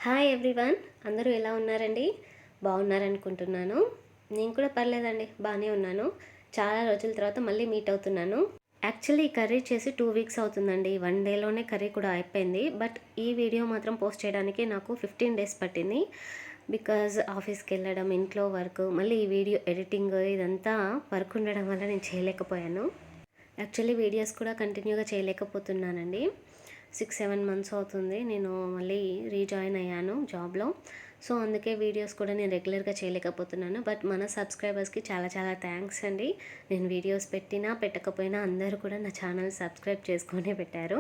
Hi everyone, అందరూ ఎలా ఉన్నారండి? బాగున్నారనుకుంటున్నాను. నేను కూడా పర్లేదండి, బాగానే ఉన్నాను. చాలా రోజుల తర్వాత మళ్ళీ మీట్ అవుతున్నాను. యాక్చువల్లీ ఈ కర్రీ చేసి 2 వీక్స్ అవుతుందండి. 1 డేలోనే కర్రీ కూడా అయిపోయింది. బట్ ఈ వీడియో మాత్రం పోస్ట్ చేయడానికి నాకు 15 డేస్ పట్టింది. బికాజ్ ఆఫీస్కి వెళ్ళడం, ఇంట్లో వర్క్, మళ్ళీ ఈ వీడియో ఎడిటింగ్ ఇదంతా వర్క్ ఉండడం వల్ల నేను చేయలేకపోయాను. యాక్చువల్లీ వీడియోస్ కూడా కంటిన్యూగా చేయలేకపోతున్నానండి. 6-7 మంత్స్ అవుతుంది నేను మళ్ళీ రీజాయిన్ అయ్యాను జాబ్లో. సో అందుకే వీడియోస్ కూడా నేను రెగ్యులర్గా చేయలేకపోతున్నాను. బట్ మన సబ్స్క్రైబర్స్కి చాలా చాలా థ్యాంక్స్ అండి. నేను వీడియోస్ పెట్టినా పెట్టకపోయినా అందరూ కూడా నా ఛానల్ సబ్స్క్రైబ్ చేసుకొనే పెట్టారు.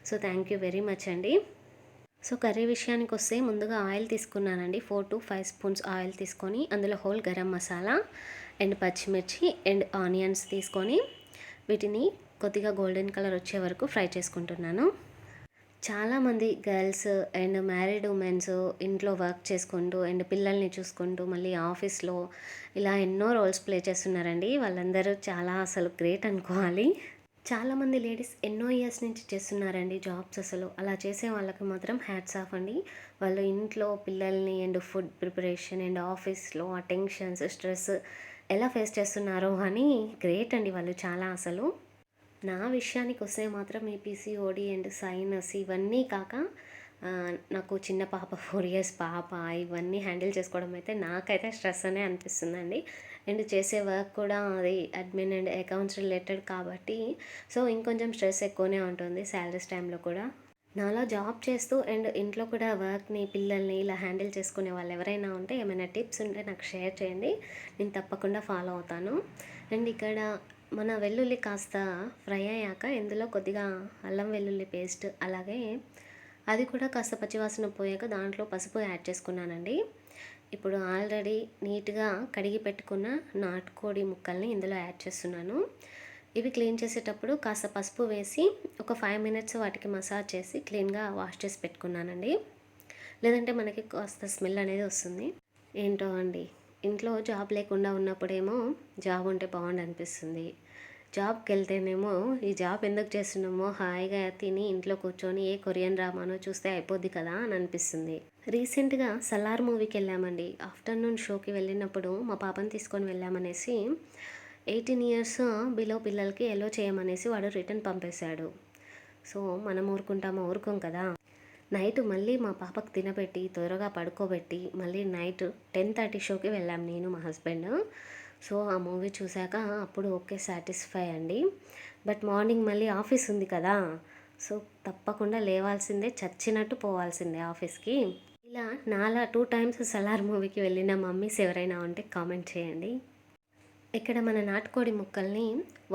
So thank you very much అండి. సో కర్రీ విషయానికి వస్తే ముందుగా ఆయిల్ తీసుకున్నానండి. 4 to 5 స్పూన్స్ ఆయిల్ తీసుకొని అందులో హోల్ గరం మసాలా అండ్ పచ్చిమిర్చి అండ్ ఆనియన్స్ తీసుకొని వీటిని కొద్దిగా గోల్డెన్ కలర్ వచ్చే వరకు ఫ్రై చేసుకుంటున్నాను. చాలామంది గర్ల్స్ అండ్ మ్యారీడ్ ఉమెన్స్ ఇంట్లో వర్క్ చేసుకుంటూ అండ్ పిల్లల్ని చూసుకుంటూ మళ్ళీ ఆఫీస్లో ఇలా ఎన్నో రోల్స్ ప్లే చేస్తున్నారండి. వాళ్ళందరూ చాలా అసలు గ్రేట్ అనుకోవాలి. చాలామంది లేడీస్ ఎన్నో ఇయర్స్ నుంచి చేస్తున్నారండి జాబ్స్. అసలు అలా చేసే వాళ్ళకి మాత్రం హ్యాట్స్ ఆఫ్ అండి. వాళ్ళు ఇంట్లో పిల్లల్ని అండ్ ఫుడ్ ప్రిపరేషన్ అండ్ ఆఫీస్లో ఆ టెన్షన్స్ స్ట్రెస్ ఎలా ఫేస్ చేస్తున్నారో అని గ్రేట్ అండి వాళ్ళు చాలా అసలు. నా విషయానికి వస్తే మాత్రం ఈ పీసీఓడి అండ్ సైనస్ ఇవన్నీ కాక నాకు చిన్న పాప 4 ఇయర్స్ పాప ఇవన్నీ హ్యాండిల్ చేసుకోవడం అయితే నాకైతే స్ట్రెస్ అనే అనిపిస్తుందండి. అండ్ చేసే వర్క్ కూడా అది అడ్మిన్ అండ్ అకౌంట్స్ రిలేటెడ్ కాబట్టి సో ఇంకొంచెం స్ట్రెస్ ఎక్కువనే ఉంటుంది శాలరీస్ టైంలో కూడా. నాలా జాబ్ చేస్తూ అండ్ ఇంట్లో కూడా వర్క్ని పిల్లల్ని ఇలా హ్యాండిల్ చేసుకునే వాళ్ళు ఎవరైనా ఉంటే ఏమైనా టిప్స్ ఉంటే నాకు షేర్ చేయండి, నేను తప్పకుండా ఫాలో అవుతాను. అండ్ ఇక్కడ మన వెల్లుల్లి కాస్త ఫ్రై అయ్యాక ఇందులో కొద్దిగా అల్లం వెల్లుల్లి పేస్ట్ అలాగే అది కూడా కాస్త పచ్చివాసన పోయాక దాంట్లో పసుపు యాడ్ చేసుకున్నానండి. ఇప్పుడు ఆల్రెడీ నీట్గా కడిగి పెట్టుకున్న నాటుకోడి ముక్కల్ని ఇందులో యాడ్ చేస్తున్నాను. ఇవి క్లీన్ చేసేటప్పుడు కాస్త పసుపు వేసి ఒక 5 మినిట్స్ వాటికి మసాజ్ చేసి క్లీన్గా వాష్ చేసి పెట్టుకున్నానండి. లేదంటే మనకి కాస్త స్మెల్ అనేది వస్తుంది. ఏంటో అండి, ఇంట్లో జాబ్ లేకుండా ఉన్నప్పుడేమో జాబ్ ఉంటే బాగుండు అనిపిస్తుంది. జాబ్కి వెళ్తేనేమో ఈ జాబ్ ఎందుకు చేస్తున్నామో హాయిగా తిని ఇంట్లో కూర్చొని ఏ కొరియన్ డ్రామానో చూస్తే అయిపోద్ది కదా అని అనిపిస్తుంది. రీసెంట్గా సలార్ మూవీకి వెళ్ళామండి. ఆఫ్టర్నూన్ షోకి వెళ్ళినప్పుడు మా పాపని తీసుకొని వెళ్ళామనేసి 18 ఇయర్స్ బిలో పిల్లలకి ఎలో చేయమనేసి వాడు రిటర్న్ పంపేశాడు. సో మనం ఊరుకుంటామో ఊరుకోం కదా. నైట్ మళ్ళీ మా పాపకు తినబెట్టి త్వరగా పడుకోబెట్టి మళ్ళీ నైట్ 10:30 షోకి వెళ్ళాం నేను మా హస్బెండ్. సో ఆ మూవీ చూశాక అప్పుడు ఓకే సాటిస్ఫై అండి. బట్ మార్నింగ్ మళ్ళీ ఆఫీస్ ఉంది కదా, సో తప్పకుండా లేవాల్సిందే, చచ్చినట్టు పోవాల్సిందే ఆఫీస్కి. ఇలా నాలా 2 టైమ్స్ సలార్ మూవీకి వెళ్ళిన మమ్మీస్ ఎవరైనా ఉంటే కామెంట్ చేయండి. ఇక్కడ మన నాటుకోడి ముక్కల్ని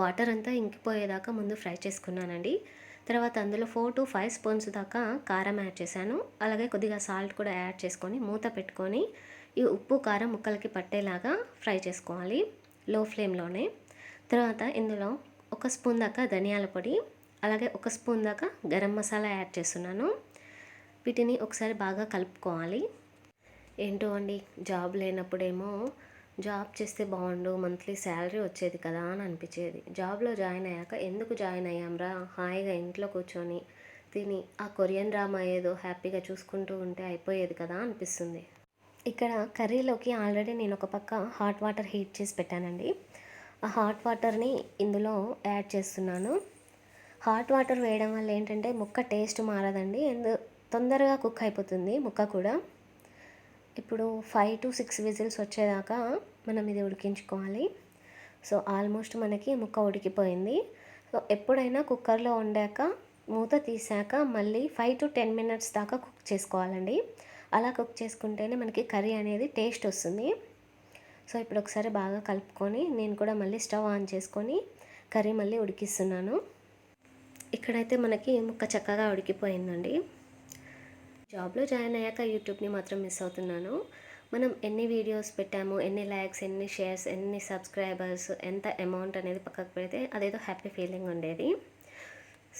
వాటర్ అంతా ఇంకిపోయేదాకా ముందు ఫ్రై చేసుకున్నానండి. తర్వాత అందులో 4 to 5 స్పూన్స్ దాకా కారం యాడ్ చేశాను. అలాగే కొద్దిగా సాల్ట్ కూడా యాడ్ చేసుకొని మూత పెట్టుకొని ఈ ఉప్పు కారం ముక్కలకి పట్టేలాగా ఫ్రై చేసుకోవాలి లో ఫ్లేమ్లోనే. తర్వాత ఇందులో 1 స్పూన్ దాకా ధనియాల పొడి అలాగే 1 స్పూన్ దాకా గరం మసాలా యాడ్ చేస్తున్నాను. వీటిని ఒకసారి బాగా కలుపుకోవాలి. ఏంటో అండి, జాబ్ లేనప్పుడేమో జాబ్ చేస్తే బాగుండు, మంత్లీ శాలరీ వచ్చేది కదా అని అనిపించేది. జాబ్లో జాయిన్ అయ్యాక ఎందుకు జాయిన్ అయ్యాంరా, హాయిగా ఇంట్లో కూర్చొని తిని ఆ కొరియన్ డ్రామా ఏదో హ్యాపీగా చూసుకుంటూ ఉంటే అయిపోయేది కదా అనిపిస్తుంది. ఇక్కడ కర్రీలోకి ఆల్రెడీ నేను ఒక పక్క హాట్ వాటర్ హీట్ చేసి పెట్టానండి. ఆ హాట్ వాటర్ని ఇందులో యాడ్ చేస్తున్నాను. హాట్ వాటర్ వేయడం వల్ల ఏంటంటే ముక్క టేస్ట్ మారదండి అండ్ తొందరగా కుక్ అయిపోతుంది ముక్క కూడా. ఇప్పుడు 5 to 6 విజిల్స్ వచ్చేదాకా మనం ఇది ఉడికించుకోవాలి. సో ఆల్మోస్ట్ మనకి ముక్క ఉడికిపోయింది. సో ఎప్పుడైనా కుక్కర్లో వండాక మూత తీసాక మళ్ళీ 5 to 10 మినిట్స్ దాకా కుక్ చేసుకోవాలండి. అలా కుక్ చేసుకుంటేనే మనకి కర్రీ అనేది టేస్ట్ వస్తుంది. సో ఇప్పుడు ఒకసారి బాగా కలుపుకొని నేను కూడా మళ్ళీ స్టవ్ ఆన్ చేసుకొని కర్రీ మళ్ళీ ఉడికిస్తున్నాను. ఇక్కడైతే మనకి ముక్క చక్కగా ఉడికిపోయిందండి. జాబ్లో జాయిన్ అయ్యాక యూట్యూబ్ని మాత్రం మిస్ అవుతున్నాను. మనం ఎన్ని వీడియోస్ పెట్టాము, ఎన్ని లైక్స్, ఎన్ని షేర్స్, ఎన్ని సబ్స్క్రైబర్స్, ఎంత అమౌంట్ అనేది పక్కకు పెడితే అదేదో హ్యాపీ ఫీలింగ్ ఉండేది.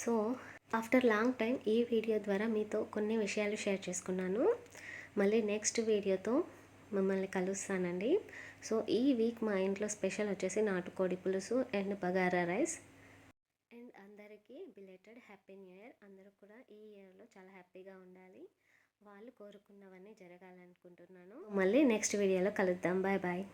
సో ఆఫ్టర్ లాంగ్ టైం ఈ వీడియో ద్వారా మీతో కొన్ని విషయాలు షేర్ చేసుకున్నాను. మళ్ళీ నెక్స్ట్ వీడియోతో మిమ్మల్ని కలుస్తానండి. సో ఈ వీక్ మా ఇంట్లో స్పెషల్ వచ్చేసి నాటుకోడి పులుసు అండ్ బగారా రైస్. అండ్ అందరికీ బిలేటెడ్ హ్యాపీ న్యూ ఇయర్. అందరూ కూడా ఈ ఇయర్లో చాలా హ్యాపీగా ఉండాలి. వాళ్ళు కోరుకున్నవన్నీ జరగాలనుకుంటున్నాను. మళ్ళీ నెక్స్ట్ వీడియోలో కలుద్దాం. Bye bye.